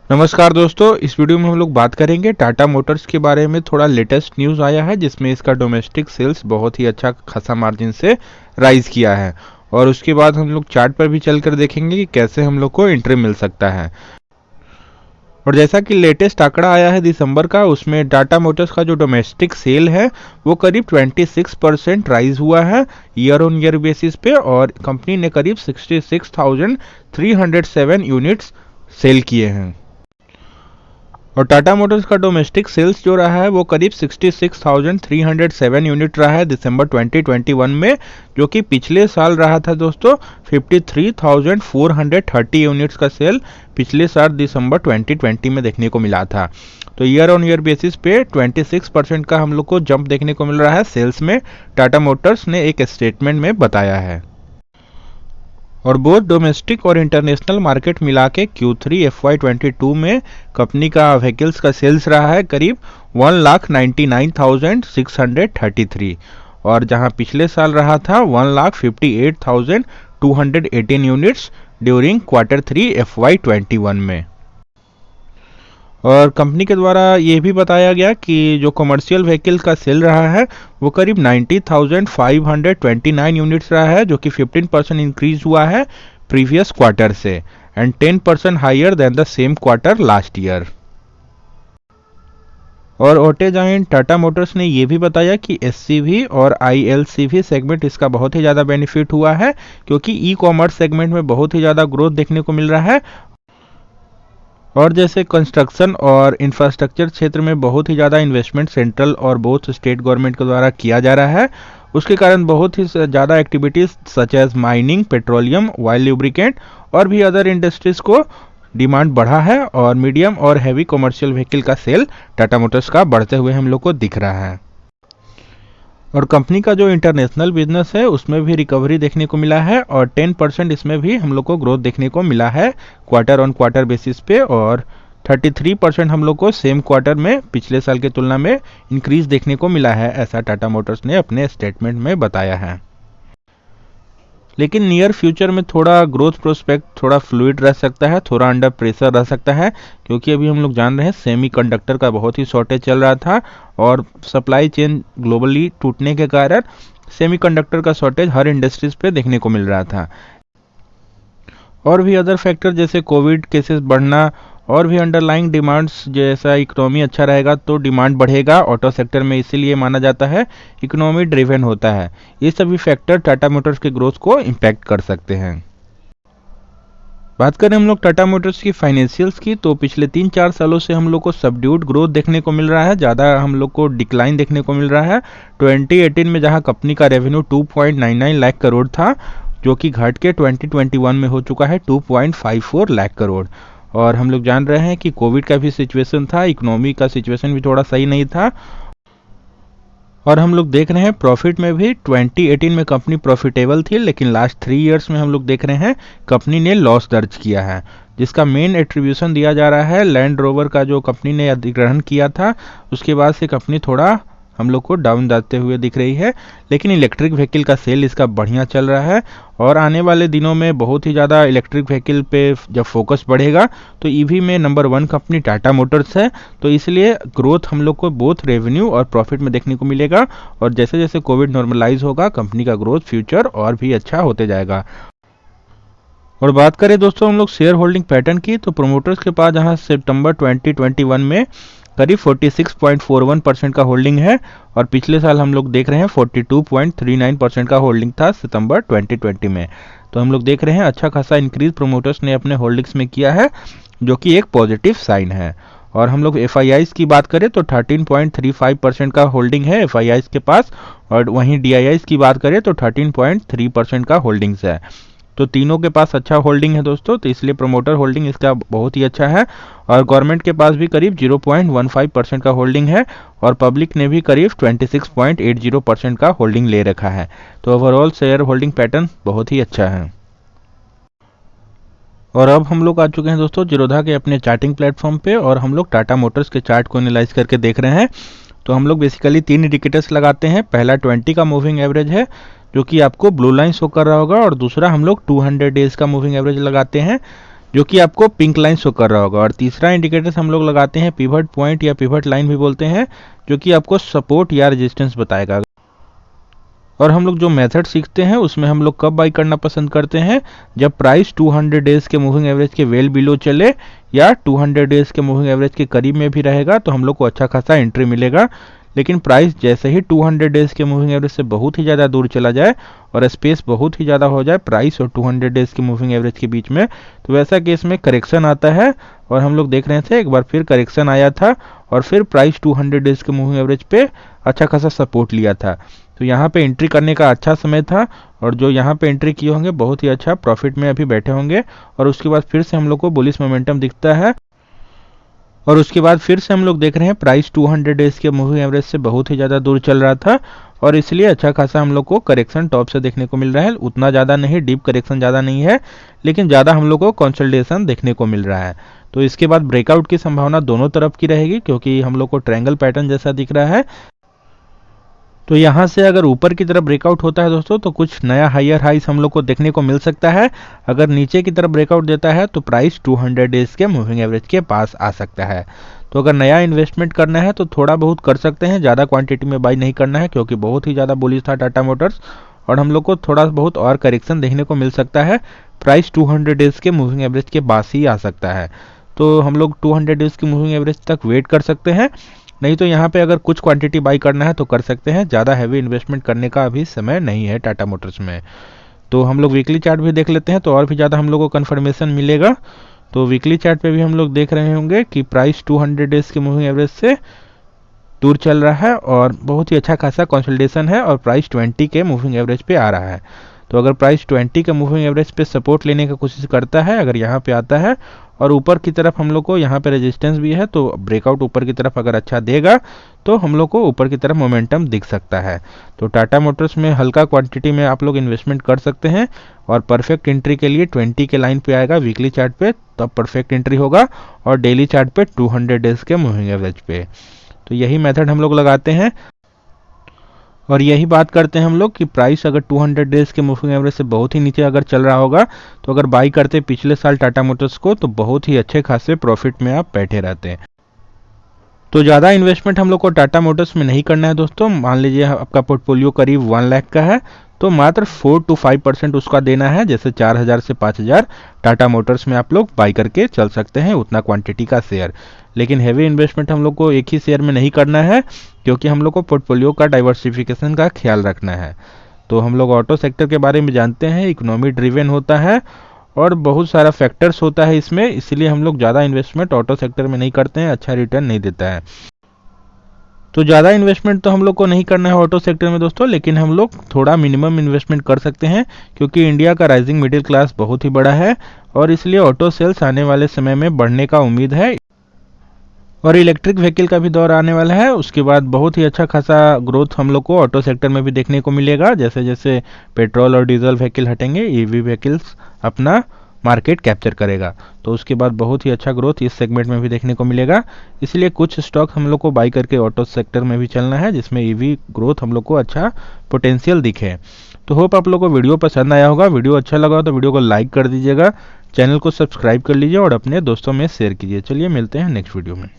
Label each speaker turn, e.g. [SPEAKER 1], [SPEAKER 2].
[SPEAKER 1] नमस्कार दोस्तों, इस वीडियो में हम लोग बात करेंगे टाटा मोटर्स के बारे में। थोड़ा लेटेस्ट न्यूज़ आया है जिसमें इसका डोमेस्टिक सेल्स बहुत ही अच्छा खासा मार्जिन से राइज किया है। और उसके बाद हम लोग चार्ट पर भी चलकर देखेंगे कि कैसे हम लोग को एंट्री मिल सकता है। और जैसा कि लेटेस्ट आंकड़ा आया है दिसंबर का, उसमें टाटा मोटर्स का जो डोमेस्टिक सेल है वो करीब 26% राइज हुआ है ईयर ऑन ईयर बेसिस पे। और कंपनी ने करीब 66,307 यूनिट्स सेल किए हैं। और टाटा मोटर्स का डोमेस्टिक सेल्स जो रहा है वो करीब 66,307 यूनिट रहा है दिसंबर 2021 में, जो कि पिछले साल रहा था दोस्तों 53,430 यूनिट्स का सेल पिछले साल दिसंबर 2020 में देखने को मिला था। तो ईयर ऑन ईयर बेसिस पे 26% का हम लोग को जंप देखने को मिल रहा है सेल्स में, टाटा मोटर्स ने एक स्टेटमेंट में बताया है। और बोथ डोमेस्टिक और इंटरनेशनल मार्केट मिला के Q3 FY22 में कंपनी का व्हीकल्स का सेल्स रहा है करीब 1,99,633, और जहां पिछले साल रहा था 1,58,218 यूनिट्स ड्यूरिंग Q3 FY21 में। और कंपनी के द्वारा ये भी बताया गया कि जो कमर्शियल व्हीकल का सेल रहा है वो करीब 90,529 यूनिट्स रहा है, जो कि 15% इंक्रीज हुआ है प्रीवियस क्वार्टर से and 10% higher than the same quarter last year. और ऑटो जायंट टाटा मोटर्स ने ये भी बताया कि SCV और ILCV सेगमेंट इसका बहुत ही ज़्यादा बेनिफिट हुआ है, क्योंकि ई कॉमर्स सेगमेंट में बहुत ही ज़्यादा ग्रोथ देखने को मिल रहा है। और जैसे कंस्ट्रक्शन और इंफ्रास्ट्रक्चर क्षेत्र में बहुत ही ज़्यादा इन्वेस्टमेंट सेंट्रल और बोथ स्टेट गवर्नमेंट के द्वारा किया जा रहा है, उसके कारण बहुत ही ज़्यादा activities such as mining, petroleum, oil lubricant और भी अदर इंडस्ट्रीज़ को डिमांड बढ़ा है। और मीडियम और हैवी कमर्शियल व्हीकल का सेल टाटा मोटर्स का बढ़ते हुए हम लोग को दिख रहा है। और कंपनी का जो इंटरनेशनल बिजनेस है उसमें भी रिकवरी देखने को मिला है, और 10% इसमें भी हम लोग को ग्रोथ देखने को मिला है क्वार्टर ऑन क्वार्टर बेसिस पे। और 33% हम लोग को सेम क्वार्टर में पिछले साल की तुलना में इंक्रीज देखने को मिला है, ऐसा टाटा मोटर्स ने अपने स्टेटमेंट में बताया है। लेकिन नियर फ्यूचर में थोड़ा ग्रोथ प्रोस्पेक्ट थोड़ा फ्लूइड रह सकता है, थोड़ा अंडर प्रेशर रह सकता है, क्योंकि अभी हम लोग जान रहे हैं सेमीकंडक्टर का बहुत ही शॉर्टेज चल रहा था और सप्लाई चेन ग्लोबली टूटने के कारण सेमीकंडक्टर का शॉर्टेज हर इंडस्ट्रीज पे देखने को मिल रहा था। और भी अदर फैक्टर जैसे कोविड केसेस बढ़ना और भी अंडरलाइंग डिमांड्स, जैसा इकोनॉमी अच्छा रहेगा तो डिमांड बढ़ेगा ऑटो सेक्टर में, इसीलिए माना जाता है इकोनॉमी ड्रिवन होता है। ये सभी फैक्टर टाटा मोटर्स के ग्रोथ को इम्पैक्ट कर सकते हैं। बात करें हम लोग टाटा मोटर्स की फाइनेंशियल्स की, तो पिछले 3-4 सालों से हम लोग को सबड्यूड ग्रोथ देखने को मिल रहा है, ज़्यादा हम लोग को डिक्लाइन देखने को मिल रहा है। 2018 में जहां कंपनी का रेवेन्यू 2.99 लाख करोड़ था, जो कि घट के 2021 में हो चुका है 2.54 लाख करोड़। और हम लोग जान रहे हैं कि कोविड का भी सिचुएशन था, इकोनॉमी का सिचुएशन भी थोड़ा सही नहीं था। और हम लोग देख रहे हैं प्रॉफिट में भी 2018 में कंपनी प्रॉफिटेबल थी, लेकिन लास्ट 3 इयर्स में हम लोग देख रहे हैं कंपनी ने लॉस दर्ज किया है, जिसका मेन एट्रीब्यूशन दिया जा रहा है लैंड रोवर का जो कंपनी ने अधिग्रहण किया था, उसके बाद से कंपनी थोड़ा हम लोग को डाउन जाते हुए दिख रही है। लेकिन इलेक्ट्रिक व्हीकल का सेल इसका बढ़िया चल रहा है, और आने वाले दिनों में बहुत ही ज़्यादा इलेक्ट्रिक व्हीकल पे जब फोकस बढ़ेगा तो ईवी में नंबर 1 कंपनी टाटा मोटर्स है। तो इसलिए ग्रोथ हम लोग को बोथ रेवेन्यू और प्रॉफिट में देखने को मिलेगा, और जैसे जैसे कोविड नॉर्मलाइज होगा कंपनी का ग्रोथ फ्यूचर और भी अच्छा होते जाएगा। और बात करें दोस्तों हम लोग शेयर होल्डिंग पैटर्न की, तो प्रोमोटर्स के पास जहां सितंबर 2021 में करीब 46.41% का होल्डिंग है, और पिछले साल हम लोग देख रहे हैं 42.39% का होल्डिंग था सितंबर 2020 में। तो हम लोग देख रहे हैं अच्छा खासा इंक्रीज प्रोमोटर्स ने अपने होल्डिंग्स में किया है, जो कि एक पॉजिटिव साइन है। और हम लोग FIIs की बात करें तो 13.35% का होल्डिंग है FIIs के पास, और वहीं DIIs की बात करें तो 13.3% का होल्डिंग्स है। तो तीनों के पास अच्छा होल्डिंग है दोस्तों, तो इसलिए प्रमोटर होल्डिंग इसका बहुत ही अच्छा है। और गवर्नमेंट के पास भी करीब 0.15% का होल्डिंग है, और पब्लिक ने भी करीब 26.80% का होल्डिंग ले रखा है। तो ओवरऑल शेयर होल्डिंग पैटर्न बहुत ही अच्छा है। और अब हम लोग आ चुके हैं दोस्तों जीरोधा के अपने चार्टिंग प्लेटफॉर्म पे, और हम लोग टाटा मोटर्स के चार्ट को एनालाइज करके देख रहे हैं। तो हम लोग बेसिकली 3 इंडिकेटर्स लगाते हैं। पहला 20 का मूविंग एवरेज है, जो कि आपको ब्लू लाइन शो कर रहा होगा, और दूसरा हम लोग 200 डेज का मूविंग एवरेज लगाते हैं, जो कि आपको पिंक लाइन शो कर रहा होगा। और तीसरा इंडिकेटर्स हम लोग लगाते हैं पिवट पॉइंट या पिवट लाइन भी बोलते हैं, जो कि आपको सपोर्ट या रेजिस्टेंस बताएगा। और हम लोग जो मेथड सीखते हैं उसमें हम लोग कब बाई करना पसंद करते हैं, जब प्राइस 200 डेज के मूविंग एवरेज के वेल बिलो चले या 200 डेज के मूविंग एवरेज के करीब में भी रहेगा तो हम लोग को अच्छा खासा एंट्री मिलेगा। लेकिन प्राइस जैसे ही 200 डेज के मूविंग एवरेज से बहुत ही ज़्यादा दूर चला जाए और स्पेस बहुत ही ज़्यादा हो जाए प्राइस और 200 डेज के मूविंग एवरेज के बीच में, तो वैसा केस में करेक्शन आता है। और हम लोग देख रहे थे एक बार फिर करेक्शन आया था और फिर प्राइस 200 डेज के मूविंग एवरेज पे अच्छा खासा सपोर्ट लिया था। तो यहाँ पे एंट्री करने का अच्छा समय था और जो यहाँ पे एंट्री किए होंगे बहुत ही अच्छा प्रॉफिट में अभी बैठे होंगे। और उसके बाद फिर से हम लोग को बुलिश मोमेंटम दिखता है और उसके बाद फिर से हम लोग देख रहे हैं प्राइस 200 डेज के मूविंग एवरेज से बहुत ही ज़्यादा दूर चल रहा था और इसलिए अच्छा खासा हम लोग को करेक्शन टॉप से देखने को मिल रहा है। उतना ज़्यादा नहीं, डीप करेक्शन ज़्यादा नहीं है, लेकिन ज़्यादा हम लोग को कंसोलिडेशन देखने को मिल रहा है। तो इसके बाद ब्रेकआउट की संभावना दोनों तरफ की रहेगी क्योंकि हम लोग को ट्रायंगल पैटर्न जैसा दिख रहा है। तो यहाँ से अगर ऊपर की तरफ ब्रेकआउट होता है दोस्तों तो कुछ नया हायर हाइस हम लोग को देखने को मिल सकता है। अगर नीचे की तरफ ब्रेकआउट देता है तो प्राइस 200 डेज के मूविंग एवरेज के पास आ सकता है। तो अगर नया इन्वेस्टमेंट करना है तो थोड़ा बहुत कर सकते हैं, ज़्यादा क्वांटिटी में बाई नहीं करना है क्योंकि बहुत ही ज़्यादा बुलिश था टाटा मोटर्स और हम लोग को थोड़ा बहुत और करेक्शन देखने को मिल सकता है। प्राइस 200 डेज के मूविंग एवरेज के पास ही आ सकता है। तो हम लोग 200 डेज की मूविंग एवरेज तक वेट कर सकते हैं, नहीं तो यहाँ पे अगर कुछ क्वांटिटी बाई करना है तो कर सकते हैं। ज़्यादा हैवी इन्वेस्टमेंट करने का अभी समय नहीं है टाटा मोटर्स में। तो हम लोग वीकली चार्ट भी देख लेते हैं तो और भी ज़्यादा हम लोग को कन्फर्मेशन मिलेगा। तो वीकली चार्ट पे भी हम लोग देख रहे होंगे कि प्राइस 200 डेज के मूविंग एवरेज से दूर चल रहा है और बहुत ही अच्छा खासा कंसोलिडेशन है और प्राइस 20 के मूविंग एवरेज पे आ रहा है। तो अगर प्राइस 20 के मूविंग एवरेज पे सपोर्ट लेने की कोशिश करता है, अगर यहाँ पे आता है और ऊपर की तरफ हम लोग को यहाँ पे रेजिस्टेंस भी है, तो ब्रेकआउट ऊपर की तरफ अगर अच्छा देगा तो हम लोग को ऊपर की तरफ मोमेंटम दिख सकता है। तो टाटा मोटर्स में हल्का क्वांटिटी में आप लोग इन्वेस्टमेंट कर सकते हैं और परफेक्ट एंट्री के लिए 20 के लाइन पे आएगा वीकली चार्ट पे, तब परफेक्ट एंट्री होगा और डेली चार्ट पे 200 डेज के मूविंग एवरेज पे। तो यही मेथड हम लोग लगाते हैं और यही बात करते हैं हम लोग कि प्राइस अगर 200 डेज के मूविंग एवरेज से बहुत ही नीचे अगर चल रहा होगा तो अगर बाई करते पिछले साल टाटा मोटर्स को तो बहुत ही अच्छे खासे प्रॉफिट में आप बैठे रहते हैं। तो ज़्यादा इन्वेस्टमेंट हम लोग को टाटा मोटर्स में नहीं करना है दोस्तों। मान लीजिए आपका पोर्टफोलियो करीब 1 लाख का है तो मात्र 4 to 5% उसका देना है, जैसे 4000 से 5000 टाटा मोटर्स में आप लोग बाई करके चल सकते हैं उतना क्वांटिटी का शेयर। लेकिन हैवी इन्वेस्टमेंट हम लोग को एक ही शेयर में नहीं करना है क्योंकि हम लोग को पोर्टफोलियो का डाइवर्सिफिकेशन का ख्याल रखना है। तो हम लोग ऑटो सेक्टर के बारे में जानते हैं, इकोनॉमी ड्रिवन होता है और बहुत सारा फैक्टर्स होता है इसमें, इसलिए हम लोग ज़्यादा इन्वेस्टमेंट ऑटो सेक्टर में नहीं करते हैं, अच्छा रिटर्न नहीं देता है। तो ज़्यादा इन्वेस्टमेंट तो हम लोग को नहीं करना है ऑटो सेक्टर में दोस्तों, लेकिन हम लोग थोड़ा मिनिमम इन्वेस्टमेंट कर सकते हैं क्योंकि इंडिया का राइजिंग मिडिल क्लास बहुत ही बड़ा है और इसलिए ऑटो सेल्स आने वाले समय में बढ़ने का उम्मीद है और इलेक्ट्रिक व्हीकल का भी दौर आने वाला है। उसके बाद बहुत ही अच्छा खासा ग्रोथ हम लोग को ऑटो सेक्टर में भी देखने को मिलेगा। जैसे जैसे पेट्रोल और डीजल व्हीकल हटेंगे ईवी व्हीकल्स अपना मार्केट कैप्चर करेगा, तो उसके बाद बहुत ही अच्छा ग्रोथ इस सेगमेंट में भी देखने को मिलेगा। इसलिए कुछ स्टॉक हम लोग को बाई करके ऑटो सेक्टर में भी चलना है जिसमें ईवी ग्रोथ हम लोग को अच्छा पोटेंशियल दिखे। तो होप आप लोग को वीडियो पसंद आया होगा। वीडियो अच्छा लगा हो तो वीडियो को लाइक कर दीजिएगा, चैनल को सब्सक्राइब कर लीजिए और अपने दोस्तों में शेयर कीजिए। चलिए मिलते हैं नेक्स्ट वीडियो में।